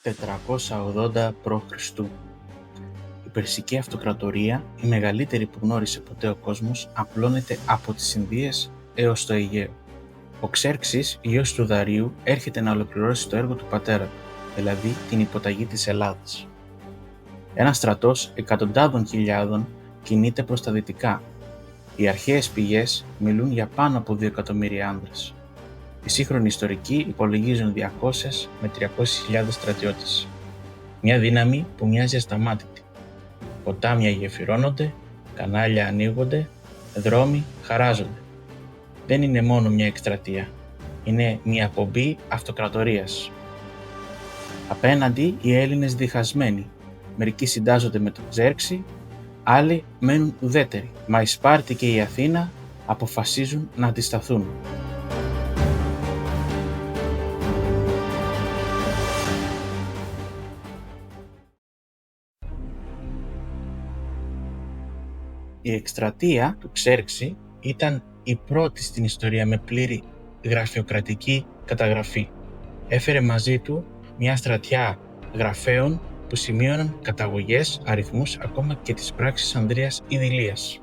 480 π.Χ. Η Περσική Αυτοκρατορία, η μεγαλύτερη που γνώρισε ποτέ ο κόσμος, απλώνεται από τις Ινδίες έως το Αιγαίο. Ο Ξέρξης, γιος του Δαρίου, έρχεται να ολοκληρώσει το έργο του πατέρα του, δηλαδή την υποταγή της Ελλάδας. Ένας στρατός εκατοντάδων χιλιάδων κινείται προς τα δυτικά. Οι αρχαίες πηγές μιλούν για πάνω από 2 εκατομμύρια άνδρες. Οι σύγχρονοι ιστορικοί υπολογίζουν 200 με 300.000 στρατιώτες. Μια δύναμη που μοιάζει ασταμάτητη. Ποτάμια γεφυρώνονται, κανάλια ανοίγονται, δρόμοι χαράζονται. Δεν είναι μόνο μια εκστρατεία, είναι μια πομπή αυτοκρατορίας. Απέναντι οι Έλληνες διχασμένοι, μερικοί συντάζονται με τον Ξέρξη, άλλοι μένουν ουδέτεροι, μα η Σπάρτη και η Αθήνα αποφασίζουν να αντισταθούν. Η εκστρατεία του Ξέρξη ήταν η πρώτη στην ιστορία με πλήρη γραφειοκρατική καταγραφή. Έφερε μαζί του μια στρατιά γραφέων που σημείωναν καταγωγές, αριθμούς, ακόμα και τις πράξεις Ανδρείας ή Δηλίας.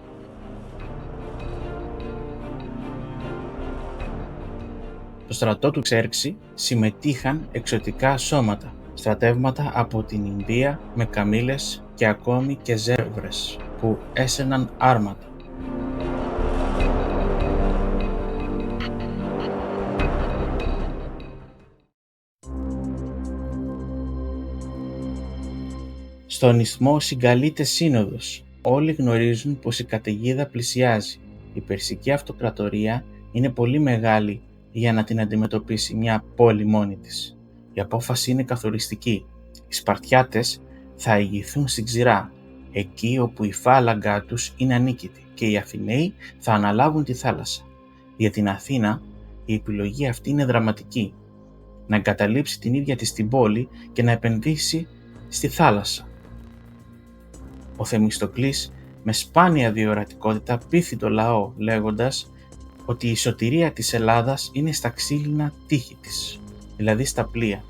Στο στρατό του Ξέρξη συμμετείχαν εξωτικά σώματα, στρατεύματα από την Ινδία με καμήλες και ακόμη και ζεύρες που έσαιναν άρματα. Στον ισθμό συγκαλείται σύνοδος. Όλοι γνωρίζουν πως η καταιγίδα πλησιάζει. Η Περσική Αυτοκρατορία είναι πολύ μεγάλη για να την αντιμετωπίσει μια πόλη μόνη της. Η απόφαση είναι καθοριστική. Οι Σπαρτιάτες θα ηγηθούν στην ξηρά, εκεί όπου η φάλαγγά τους είναι ανίκητη, και οι Αθηναίοι θα αναλάβουν τη θάλασσα. Για την Αθήνα η επιλογή αυτή είναι δραματική. Να εγκαταλείψει την ίδια της την πόλη και να επενδύσει στη θάλασσα. Ο Θεμιστοκλής με σπάνια διορατικότητα πείθει το λαό λέγοντας ότι η σωτηρία της Ελλάδας είναι στα ξύλινα τείχη της, δηλαδή στα πλοία.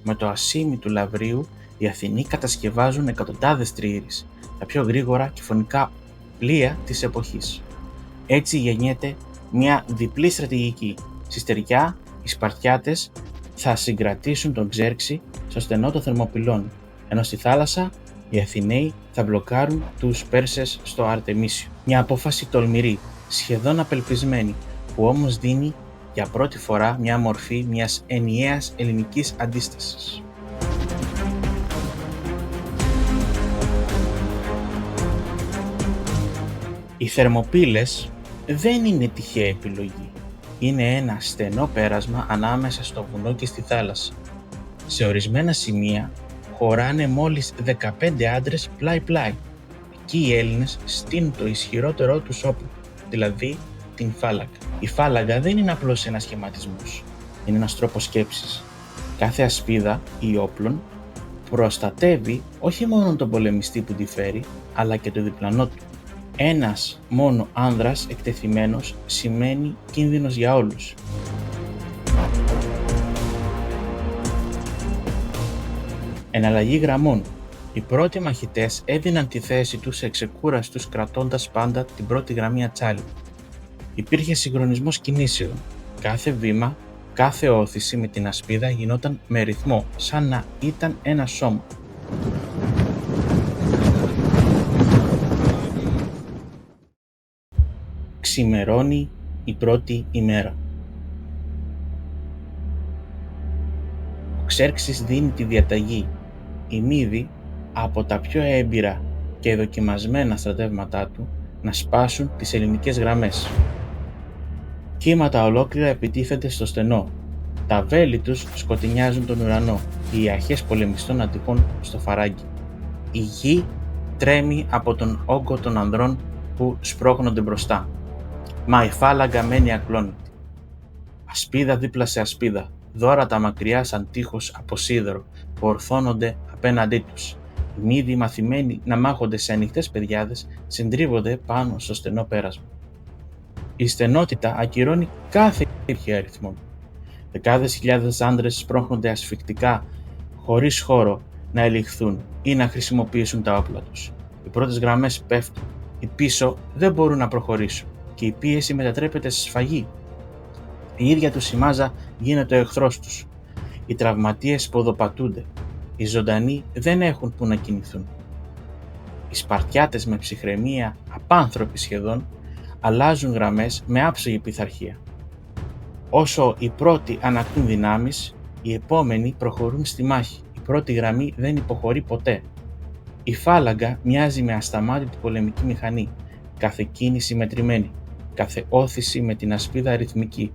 Με το ασίμι του Λαυρίου οι Αθηνοί κατασκευάζουν εκατοντάδες τριήρεις, τα πιο γρήγορα και φωνικά πλοία της εποχής. Έτσι γεννιέται μια διπλή στρατηγική. Στη στεριά οι Σπαρτιάτες θα συγκρατήσουν τον Ξέρξη στο στενό των Θερμοπυλών, ενώ στη θάλασσα οι Αθηναίοι θα μπλοκάρουν τους Πέρσες στο Αρτεμίσιο. Μια απόφαση τολμηρή, σχεδόν απελπισμένη, που όμως δίνει για πρώτη φορά μια μορφή μιας ενιαίας ελληνικής αντίστασης. Οι Θερμοπύλες δεν είναι τυχαία επιλογή. Είναι ένα στενό πέρασμα ανάμεσα στο βουνό και στη θάλασσα. Σε ορισμένα σημεία χωράνε μόλις 15 άντρες πλάι-πλάι. Εκεί οι Έλληνες στείνουν το ισχυρότερό τους όπλο, δηλαδή την φάλαγγα. Η φάλαγγα δεν είναι απλώς ένας σχηματισμός, είναι ένας τρόπος σκέψης. Κάθε ασπίδα ή όπλων προστατεύει όχι μόνο τον πολεμιστή που τη φέρει, αλλά και το διπλανό του. Ένας μόνο άνδρας εκτεθειμένος σημαίνει κίνδυνος για όλους. Εναλλαγή γραμμών. Οι πρώτοι μαχητές έδιναν τη θέση τους εξεκούραστους κρατώντας πάντα την πρώτη γραμμή ατσάλι. Υπήρχε συγχρονισμός κινήσεων. Κάθε βήμα, κάθε όθηση με την ασπίδα γινόταν με ρυθμό, σαν να ήταν ένα σώμα. Ξημερώνει η πρώτη ημέρα. Ο Ξέρξης δίνει τη διαταγή. Οι Μήδοι, από τα πιο έμπειρα και δοκιμασμένα στρατεύματά του, να σπάσουν τις ελληνικές γραμμές. Κύματα ολόκληρα επιτίθενται στο στενό. Τα βέλη τους σκοτεινιάζουν τον ουρανό. Οι αρχές πολεμιστών αντιχούν στο φαράγγι. Η γη τρέμει από τον όγκο των ανδρών που σπρώχνονται μπροστά. Μα η φάλαγγα μένει ακλόνητη. Ασπίδα δίπλα σε ασπίδα, δώρατα μακριά σαν τείχος από σίδερο που ορθώνονται απέναντί τους. Οι Μήδοι, μαθημένοι να μάχονται σε ανοιχτές πεδιάδες, συντρίβονται πάνω στο στενό πέρασμα. Η στενότητα ακυρώνει κάθε ίδια αριθμό. Δεκάδες χιλιάδες άντρες σπρώχνονται ασφυκτικά, χωρίς χώρο να ελιχθούν ή να χρησιμοποιήσουν τα όπλα τους. Οι πρώτες γραμμές πέφτουν, οι πίσω δεν μπορούν να προχωρήσουν και η πίεση μετατρέπεται σε σφαγή. Η ίδια τους η μάζα γίνεται ο εχθρός τους. Οι τραυματίες ποδοπατούνται, οι ζωντανοί δεν έχουν που να κινηθούν. Οι Σπαρτιάτες με ψυχραιμία, απάνθρωποι σχεδόν, αλλάζουν γραμμές με άψογη πειθαρχία. Όσο οι πρώτοι ανακτούν δυνάμεις, οι επόμενοι προχωρούν στη μάχη. Η πρώτη γραμμή δεν υποχωρεί ποτέ. Η φάλαγγα μοιάζει με ασταμάτητη πολεμική μηχανή, κάθε κίνηση μετρημένη, κάθε όθηση με την ασπίδα ρυθμική.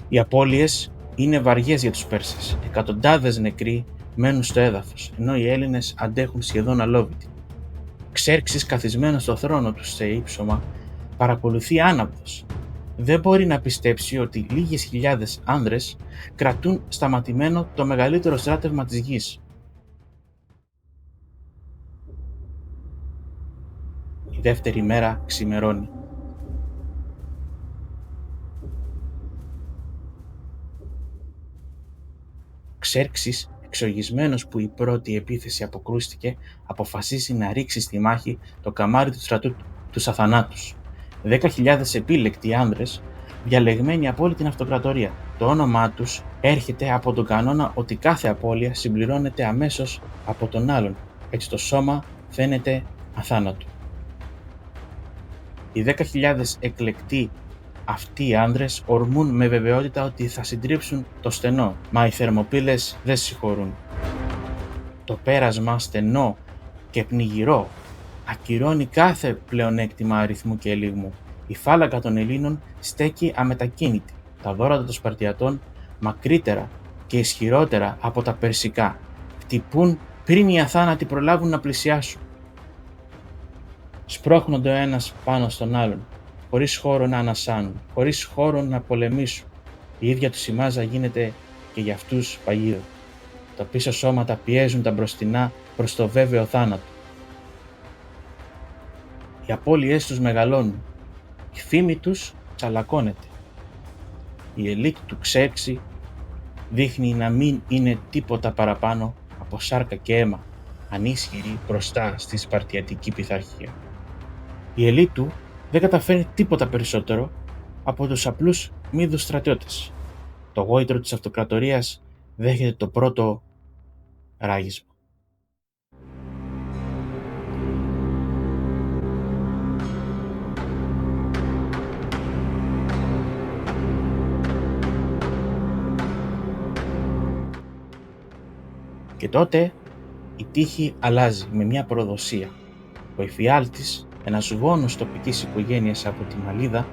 Οι απώλειες είναι βαριές για τους Πέρσες. Εκατοντάδες νεκροί μένουν στο έδαφος, ενώ οι Έλληνες αντέχουν σχεδόν αλόβητοι. Ξέρξης, καθισμένος στο θρόνο του σε ύψωμα, παρακολουθεί άναυδος. Δεν μπορεί να πιστέψει ότι λίγες χιλιάδες άνδρες κρατούν σταματημένο το μεγαλύτερο στράτευμα της γης. Η δεύτερη μέρα ξημερώνει. Ξέρξης, εξοργισμένος που η πρώτη επίθεση αποκρούστηκε, αποφασίζει να ρίξει στη μάχη το καμάρι του στρατού τους αθανάτους. 10.000 επίλεκτοι άνδρες, διαλεγμένοι από όλη την αυτοκρατορία. Το όνομά τους έρχεται από τον κανόνα ότι κάθε απώλεια συμπληρώνεται αμέσως από τον άλλον, έτσι το σώμα φαίνεται αθάνατο. Οι 10.000 εκλεκτοί αυτοί οι άνδρες ορμούν με βεβαιότητα ότι θα συντρίψουν το στενό, μα οι Θερμοπύλες δεν συγχωρούν. Το πέρασμα στενό και πνιγυρό ακυρώνει κάθε πλεονέκτημα αριθμού και ελίγμου. Η φάλαγγα των Ελλήνων στέκει αμετακίνητη, τα δώρατα των Σπαρτιατών μακρύτερα και ισχυρότερα από τα περσικά, χτυπούν πριν οι αθάνατοι προλάβουν να πλησιάσουν. Σπρώχνονται ο ένας πάνω στον άλλον, χωρίς χώρο να ανασάνουν, χωρίς χώρο να πολεμήσουν. Η ίδια τους η μάζα γίνεται και για αυτούς παγίδα. Τα πίσω σώματα πιέζουν τα μπροστινά προς το βέβαιο θάνατο. Οι απώλειές τους μεγαλώνουν, η φήμη τους τσαλακώνεται. Η ελίτ του Ξέρξη δείχνει να μην είναι τίποτα παραπάνω από σάρκα και αίμα, ανίσχυρη μπροστά στη σπαρτιατική πειθαρχία. Η ελίτ του δεν καταφέρνει τίποτα περισσότερο από τους απλούς μύδους στρατιώτες. Το γόητρο της αυτοκρατορίας δέχεται το πρώτο ράγισμα. Και τότε η τύχη αλλάζει με μια προδοσία. Ο εφιάλτης, ένας γόνος τοπικής οικογένειας από τη Μαλίδα,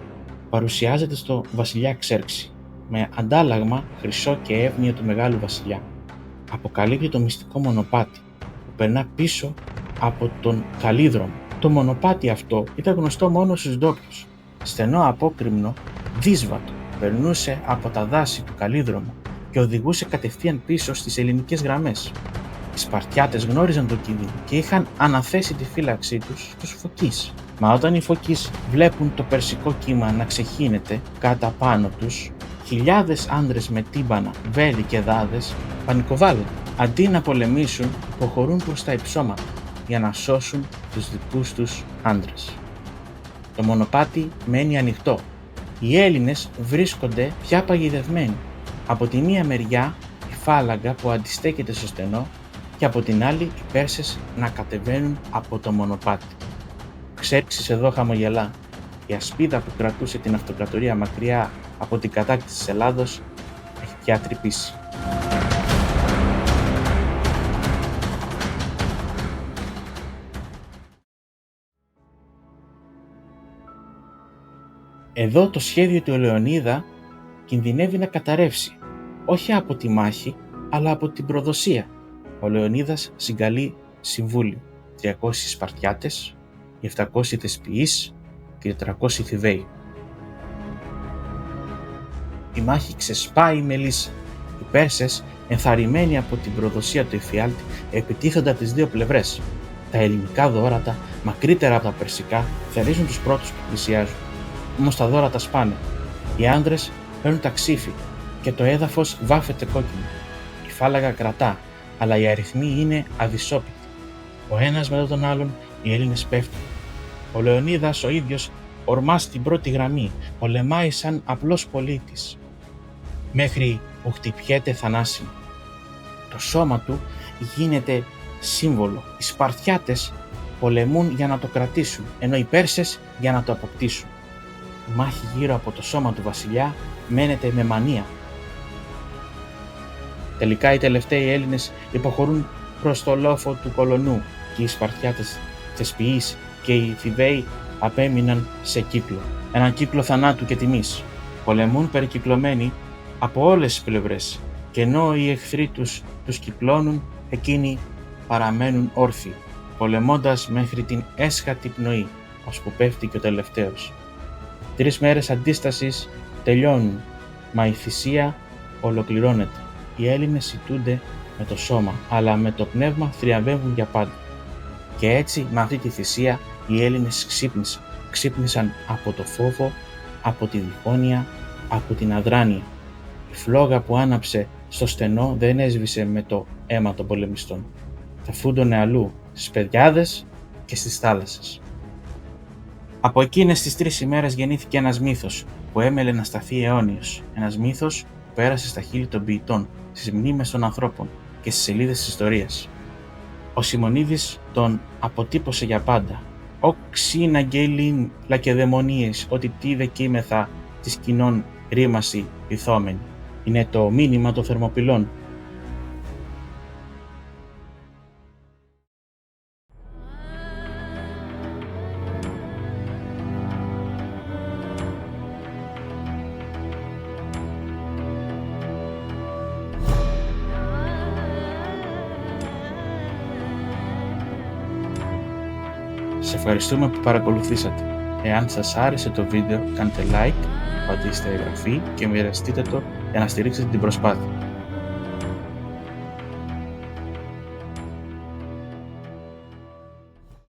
παρουσιάζεται στο βασιλιά Ξέρξη με αντάλλαγμα χρυσό και εύνοιο του μεγάλου βασιλιά. Αποκαλύπτει το μυστικό μονοπάτι που περνά πίσω από τον Καλίδρομο. Το μονοπάτι αυτό ήταν γνωστό μόνο στους ντόπιους. Στενό απόκρημνο, δύσβατο, περνούσε από τα δάση του Καλίδρομου και οδηγούσε κατευθείαν πίσω στις ελληνικές γραμμές. Οι Σπαρτιάτες γνώριζαν τον κίνδυνο και είχαν αναθέσει τη φύλαξή τους στους Φωκείς. Μα όταν οι Φωκείς βλέπουν το περσικό κύμα να ξεχύνεται κάτω πάνω τους, χιλιάδες άνδρες με τύμπανα, βέλη και δάδες πανικοβάλλονται. Αντί να πολεμήσουν, υποχωρούν προς τα υψώματα για να σώσουν τους δικούς τους άνδρες. Το μονοπάτι μένει ανοιχτό. Οι Έλληνες βρίσκονται πια παγιδευμένοι. Από τη μία μεριά η φάλαγγα που αντιστέκεται στο στενό και από την άλλη οι Πέρσες να κατεβαίνουν από το μονοπάτι. Ξέρξης εδώ χαμογελά. Η ασπίδα που κρατούσε την αυτοκρατορία μακριά από την κατάκτηση της Ελλάδος έχει πια τρυπήσει. Εδώ το σχέδιο του Λεωνίδα κινδυνεύει να καταρρεύσει, όχι από τη μάχη, αλλά από την προδοσία. Ο Λεωνίδας συγκαλεί συμβούλιο, 300 Σπαρτιάτες, 700 Θεσποιείς και 400 Θηβαίοι. Η μάχη ξεσπάει με λύσα. Οι Πέρσες, ενθαρρυμένοι από την προδοσία του εφιάλτη, επιτίθονται από τις δύο πλευρές. Τα ελληνικά δώρατα, μακρύτερα από τα περσικά, θερίζουν τους πρώτους που πλησιάζουν. Όμως τα δώρατα σπάνε. Οι άνδρες παίρνουν τα ξύφη και το έδαφος βάφεται κόκκινο. Η φάλαγγα κρατά, αλλά οι αριθμοί είναι αδυσόπιτοι. Ο ένας μετά τον άλλον οι Έλληνες πέφτουν. Ο Λεωνίδας ο ίδιος ορμά στην πρώτη γραμμή, πολεμάει σαν απλός πολίτης, μέχρι που χτυπιέται θανάσιμα. Το σώμα του γίνεται σύμβολο. Οι Σπαρτιάτες πολεμούν για να το κρατήσουν, ενώ οι Πέρσες για να το αποκτήσουν. Η μάχη γύρω από το σώμα του βασιλιά μένεται με μανία. Τελικά οι τελευταίοι Έλληνες υποχωρούν προς το λόφο του Κολονού και οι Σπαρτιάτες Θεσποιείς και οι Θηβαίοι απέμειναν σε κύκλο, έναν κύκλο θανάτου και τιμής. Πολεμούν περικυκλωμένοι από όλες τις πλευρές και ενώ οι εχθροί τους κυκλώνουν, εκείνοι παραμένουν όρθιοι, πολεμώντας μέχρι την έσχατη πνοή, ώσπου πέφτει και ο τελευταίος. 3 μέρες αντίστασης τελειώνουν, μα η θυσία ολοκληρώνεται. Οι Έλληνες σιτούνται με το σώμα, αλλά με το πνεύμα θριαμβεύουν για πάντα. Και έτσι με αυτή τη θυσία οι Έλληνες ξύπνησαν. Ξύπνησαν από το φόβο, από τη διχόνοια, από την αδράνεια. Η φλόγα που άναψε στο στενό δεν έσβησε με το αίμα των πολεμιστών. Θα φούντωνε αλλού, στις πεδιάδες και στις θάλασσες. Από εκείνες τις 3 ημέρες γεννήθηκε ένας μύθος που έμελε να σταθεί αιώνιος. Ένας μύθος που πέρασε στα χείλη των ποιητών, στις μνήμες των ανθρώπων και στις σελίδες της ιστορίας. Ο Σιμονίδης τον αποτύπωσε για πάντα. «Ω ξύν αγγέλην λακεδαιμονίες, ότι τι δεκείμεθα της κοινών ρήμαση πειθόμενη». Είναι το μήνυμα των Θερμοπυλών. Σε ευχαριστούμε που παρακολουθήσατε. Εάν σας άρεσε το βίντεο, κάντε like, πατήστε εγγραφή και μοιραστείτε το για να στηρίξετε την προσπάθεια.